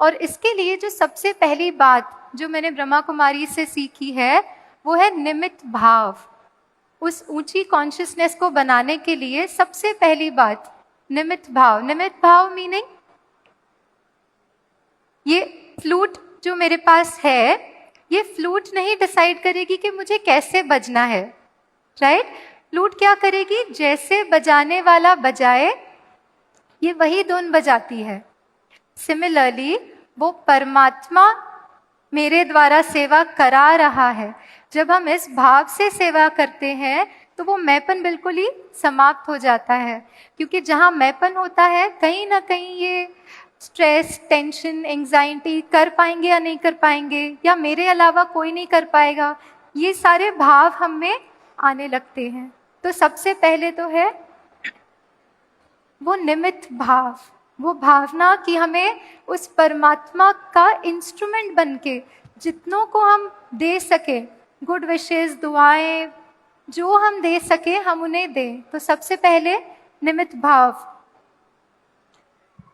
और इसके लिए जो सबसे पहली बात जो मैंने ब्रह्मा कुमारी से सीखी है वो है निमित्त भाव। उस ऊंची कॉन्शियसनेस को बनाने के लिए सबसे पहली बात निमित्त भाव। निमित्त भाव मीनिंग ये फ्लूट जो मेरे पास है, ये फ्लूट नहीं डिसाइड करेगी कि मुझे कैसे बजना है, राइट? फ्लूट क्या करेगी? जैसे बजाने वाला बजाए ये वही धुन बजाती है। सिमिलरली वो परमात्मा मेरे द्वारा सेवा करा रहा है। जब हम इस भाव से सेवा करते हैं तो वो मैपन बिल्कुल ही समाप्त हो जाता है, क्योंकि जहाँ मैपन होता है कहीं ना कहीं ये स्ट्रेस, टेंशन, एंजाइटी कर पाएंगे या नहीं कर पाएंगे, या मेरे अलावा कोई नहीं कर पाएगा, ये सारे भाव हम में आने लगते हैं। तो सबसे पहले तो है वो निमित्त भाव, वो भावना कि हमें उस परमात्मा का इंस्ट्रूमेंट बनके जितनों को हम दे सके, गुड विशेस, दुआएं जो हम दे सके हम उन्हें दें। तो सबसे पहले निमित्त भाव।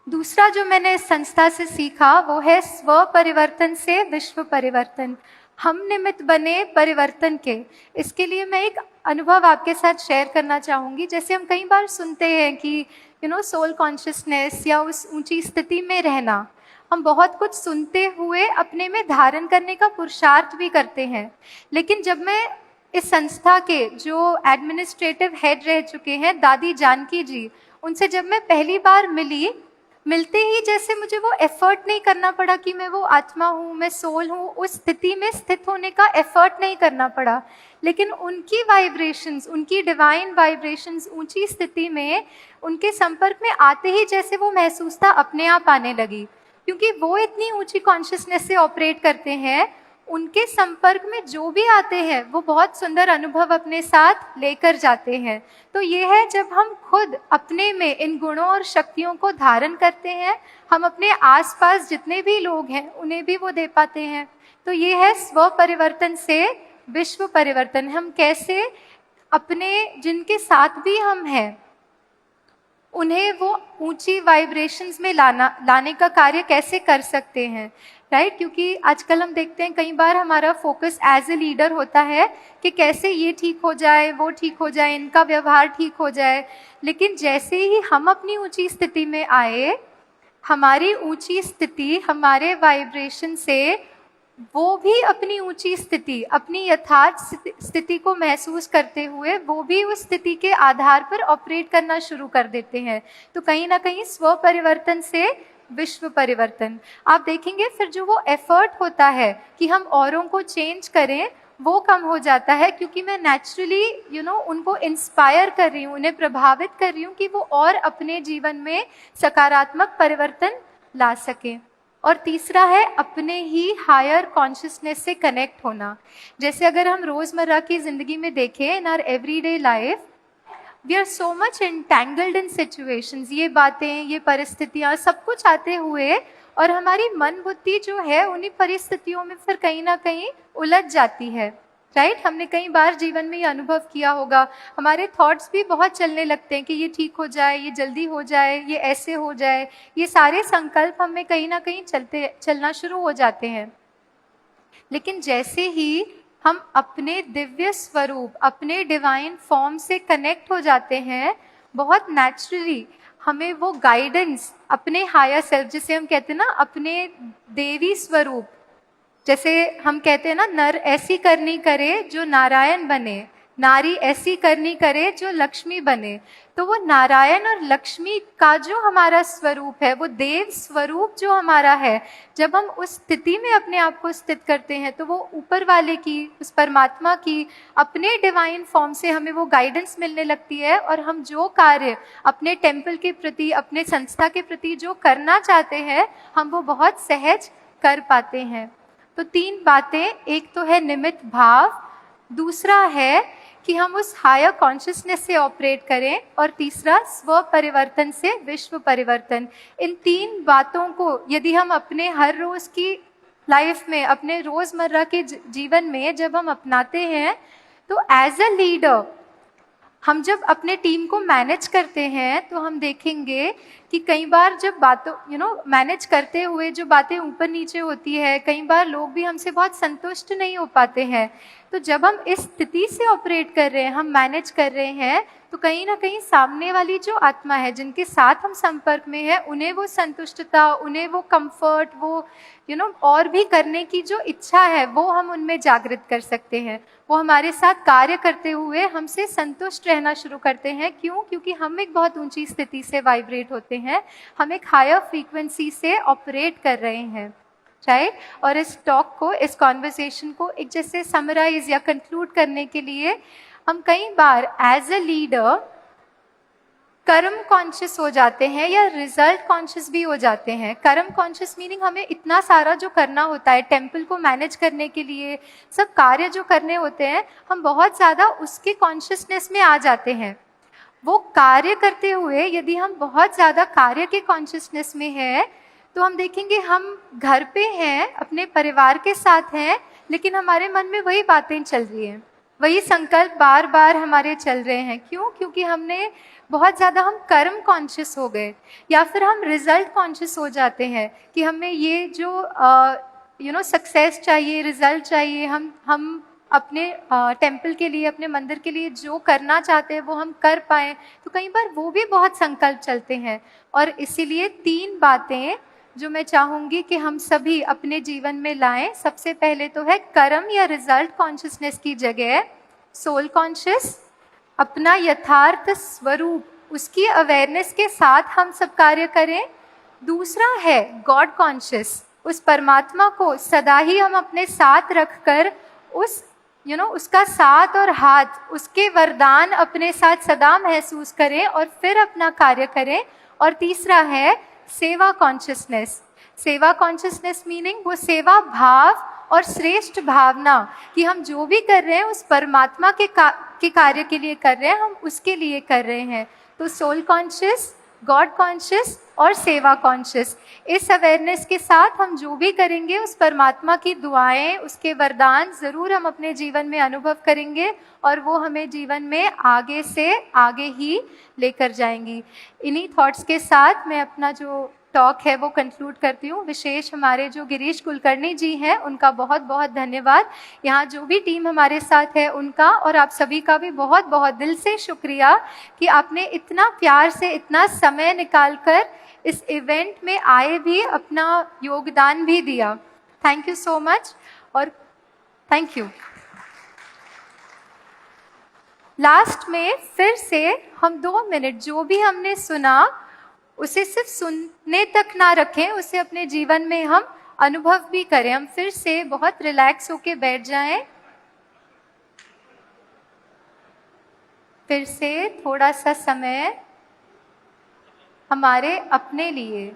दूसरा जो मैंने इस संस्था से सीखा वो है स्व परिवर्तन से विश्व परिवर्तन। हम निमित्त बने परिवर्तन के। इसके लिए मैं एक अनुभव आपके साथ शेयर करना चाहूँगी। जैसे हम कई बार सुनते हैं कि सोल कॉन्शियसनेस या उस ऊंची स्थिति में रहना, हम बहुत कुछ सुनते हुए अपने में धारण करने का पुरुषार्थ भी करते हैं। लेकिन जब मैं इस संस्था के जो एडमिनिस्ट्रेटिव हेड रह चुके हैं दादी जानकी जी, उनसे जब मैं पहली बार मिलते ही जैसे मुझे वो एफर्ट नहीं करना पड़ा कि मैं वो आत्मा हूँ, मैं सोल हूँ, उस स्थिति में स्थित होने का एफर्ट नहीं करना पड़ा। लेकिन उनकी वाइब्रेशंस, उनकी डिवाइन वाइब्रेशंस ऊंची स्थिति में उनके संपर्क में आते ही जैसे वो महसूसता अपने आप आने लगी, क्योंकि वो इतनी ऊंची कॉन्शियसनेस से ऑपरेट करते हैं। उनके संपर्क में जो भी आते हैं वो बहुत सुंदर अनुभव अपने साथ लेकर जाते हैं। तो ये है जब हम खुद अपने में इन गुणों और शक्तियों को धारण करते हैं, हम अपने आसपास जितने भी लोग हैं उन्हें भी वो दे पाते हैं। तो ये है स्व परिवर्तन से विश्व परिवर्तन। हम कैसे अपने जिनके साथ भी हम हैं उन्हें वो ऊंची वाइब्रेशंस में लाने का कार्य कैसे कर सकते हैं, राइट? क्योंकि आजकल हम देखते हैं कई बार हमारा फोकस एज ए लीडर होता है कि कैसे ये ठीक हो जाए, वो ठीक हो जाए, इनका व्यवहार ठीक हो जाए। लेकिन जैसे ही हम अपनी ऊंची स्थिति में आए, हमारी ऊंची स्थिति हमारे वाइब्रेशन से वो भी अपनी ऊंची स्थिति, अपनी यथार्थ स्थिति को महसूस करते हुए वो भी उस स्थिति के आधार पर ऑपरेट करना शुरू कर देते हैं। तो कहीं ना कहीं स्व परिवर्तन से विश्व परिवर्तन। आप देखेंगे फिर जो वो एफर्ट होता है कि हम औरों को चेंज करें वो कम हो जाता है, क्योंकि मैं नेचुरली उनको इंस्पायर कर रही हूँ, उन्हें प्रभावित कर रही हूँ कि वो और अपने जीवन में सकारात्मक परिवर्तन ला सकें। और तीसरा है अपने ही हायर कॉन्शियसनेस से कनेक्ट होना। जैसे अगर हम रोज़मर्रा की ज़िंदगी में देखें, in our everyday life we are so much entangled in situations. ये बातें, ये परिस्थितियाँ सब कुछ आते हुए और हमारी मन बुद्धि जो है उन्हीं परिस्थितियों में फिर कहीं ना कहीं उलझ जाती है, राइट? हमने कई बार जीवन में ये अनुभव किया होगा। हमारे थॉट्स भी बहुत चलने लगते हैं कि ये ठीक हो जाए, ये जल्दी हो जाए, ये ऐसे हो जाए। ये सारे संकल्प हमें कहीं ना कहीं चलना शुरू हो जाते हैं। लेकिन जैसे ही हम अपने दिव्य स्वरूप, अपने डिवाइन फॉर्म से कनेक्ट हो जाते हैं, बहुत नेचुरली हमें वो गाइडेंस, अपने हायर सेल्फ, जिसे हम कहते हैं ना अपने देवी स्वरूप, जैसे हम कहते हैं ना नर ऐसी करनी करे जो नारायण बने, नारी ऐसी करनी करे जो लक्ष्मी बने। तो वो नारायण और लक्ष्मी का जो हमारा स्वरूप है, वो देव स्वरूप जो हमारा है, जब हम उस स्थिति में अपने आप को स्थित करते हैं तो वो ऊपर वाले की, उस परमात्मा की, अपने डिवाइन फॉर्म से हमें वो गाइडेंस मिलने लगती है। और हम जो कार्य अपने टेम्पल के प्रति, अपने संस्था के प्रति जो करना चाहते हैं, हम वो बहुत सहज कर पाते हैं। तो तीन बातें, एक तो है निमित्त भाव, दूसरा है कि हम उस हायर कॉन्शियसनेस से ऑपरेट करें, और तीसरा स्व परिवर्तन से विश्व परिवर्तन। इन तीन बातों को यदि हम अपने हर रोज़ की लाइफ में, अपने रोज़मर्रा के जीवन में जब हम अपनाते हैं, तो एज अ लीडर हम जब अपने टीम को मैनेज करते हैं तो हम देखेंगे कि कई बार जब बातों मैनेज करते हुए जो बातें ऊपर नीचे होती है, कई बार लोग भी हमसे बहुत संतुष्ट नहीं हो पाते हैं। तो जब हम इस स्थिति से ऑपरेट कर रहे हैं, हम मैनेज कर रहे हैं, तो कहीं ना कहीं सामने वाली जो आत्मा है, जिनके साथ हम संपर्क में है, उन्हें वो संतुष्टता, उन्हें वो कंफर्ट, वो और भी करने की जो इच्छा है वो हम उनमें जागृत कर सकते हैं। वो हमारे साथ कार्य करते हुए हमसे संतुष्ट रहना शुरू करते हैं। क्यों? क्योंकि हम एक बहुत ऊंची स्थिति से वाइब्रेट होते हैं, हम एक हायर फ्रीक्वेंसी से ऑपरेट कर रहे हैं, राइट। और इस टॉक को, इस कॉन्वर्सेशन को एक जैसे समराइज या कंक्लूड करने के लिए, हम कई बार एज अ लीडर कर्म कॉन्शियस हो जाते हैं या रिजल्ट कॉन्शियस भी हो जाते हैं। कर्म कॉन्शियस मीनिंग हमें इतना सारा जो करना होता है टेम्पल को मैनेज करने के लिए, सब कार्य जो करने होते हैं, हम बहुत ज़्यादा उसके कॉन्शियसनेस में आ जाते हैं। वो कार्य करते हुए यदि हम बहुत ज़्यादा कार्य के कॉन्शियसनेस में हैं, तो हम देखेंगे हम घर पे हैं, अपने परिवार के साथ हैं, लेकिन हमारे मन में वही बातें चल रही हैं, वही संकल्प बार बार हमारे चल रहे हैं। क्यों? क्योंकि हमने बहुत ज़्यादा हम कर्म कॉन्शियस हो गए, या फिर हम रिजल्ट कॉन्शियस हो जाते हैं कि हमें ये जो सक्सेस चाहिए, रिजल्ट चाहिए, हम अपने टेम्पल के लिए, अपने मंदिर के लिए जो करना चाहते हैं वो हम कर पाएँ, तो कई बार वो भी बहुत संकल्प चलते हैं। और इसीलिए 3 बातें जो मैं चाहूँगी कि हम सभी अपने जीवन में लाएं। सबसे पहले तो है कर्म या रिजल्ट कॉन्शियसनेस की जगह सोल कॉन्शियस, अपना यथार्थ स्वरूप, उसकी अवेयरनेस के साथ हम सब कार्य करें। दूसरा है गॉड कॉन्शियस, उस परमात्मा को सदा ही हम अपने साथ रखकर उस उसका साथ और हाथ, उसके वरदान अपने साथ सदा महसूस करें और फिर अपना कार्य करें। और तीसरा है सेवा कॉन्शियसनेस। सेवा कॉन्शियसनेस मीनिंग वो सेवा भाव और श्रेष्ठ भावना कि हम जो भी कर रहे हैं उस परमात्मा के कार्य के लिए कर रहे हैं, हम उसके लिए कर रहे हैं। तो सोल कॉन्शियस, गॉड कॉन्शियस और सेवा कॉन्शियस, इस अवेयरनेस के साथ हम जो भी करेंगे उस परमात्मा की दुआएं, उसके वरदान ज़रूर हम अपने जीवन में अनुभव करेंगे और वो हमें जीवन में आगे से आगे ही लेकर जाएंगी। इन्हीं थॉट्स के साथ मैं अपना जो टॉक है वो कंक्लूड करती हूँ। विशेष हमारे जो गिरीश कुलकर्णी जी हैं उनका बहुत बहुत धन्यवाद। यहाँ जो भी टीम हमारे साथ है उनका और आप सभी का भी बहुत बहुत दिल से शुक्रिया कि आपने इतना प्यार से, इतना समय निकालकर इस इवेंट में आए भी, अपना योगदान भी दिया। थैंक यू सो मच और थैंक यू। लास्ट में फिर से हम 2 मिनट जो भी हमने सुना उसे सिर्फ सुनने तक ना रखें, उसे अपने जीवन में हम अनुभव भी करें। हम फिर से बहुत रिलैक्स होके बैठ जाएं। फिर से थोड़ा सा समय हमारे अपने लिए,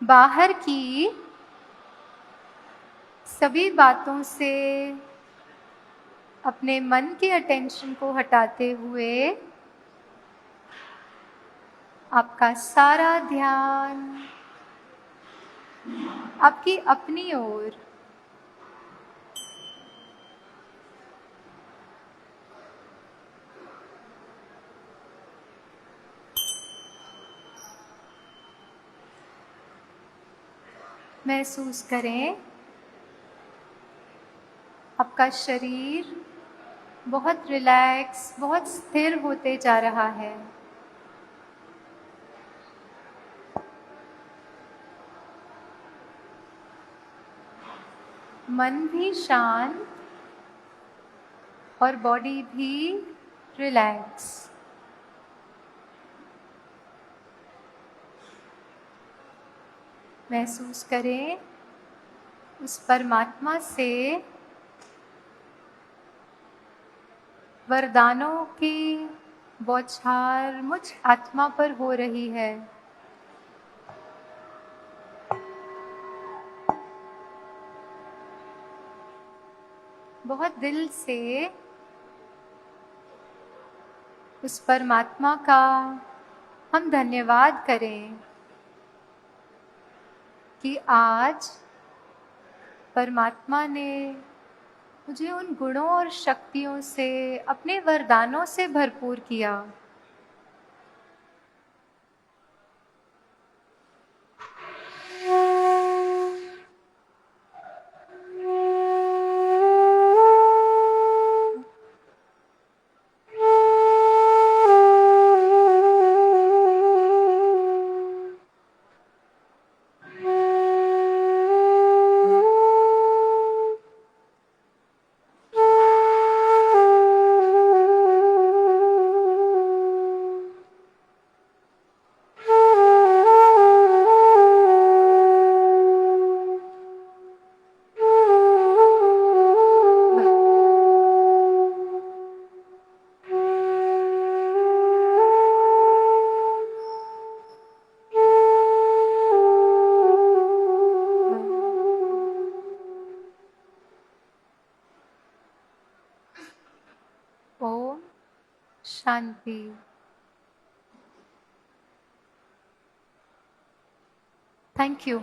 बाहर की सभी बातों से अपने मन के अटेंशन को हटाते हुए आपका सारा ध्यान आपकी अपनी ओर, महसूस करें आपका शरीर बहुत रिलैक्स, बहुत स्थिर होते जा रहा है। मन भी शांत और बॉडी भी रिलैक्स। महसूस करें उस परमात्मा से वरदानों की बौछार मुझ आत्मा पर हो रही है। बहुत दिल से उस परमात्मा का हम धन्यवाद करें कि आज परमात्मा ने मुझे उन गुणों और शक्तियों से, अपने वरदानों से भरपूर किया। ओम शांति। Thank you.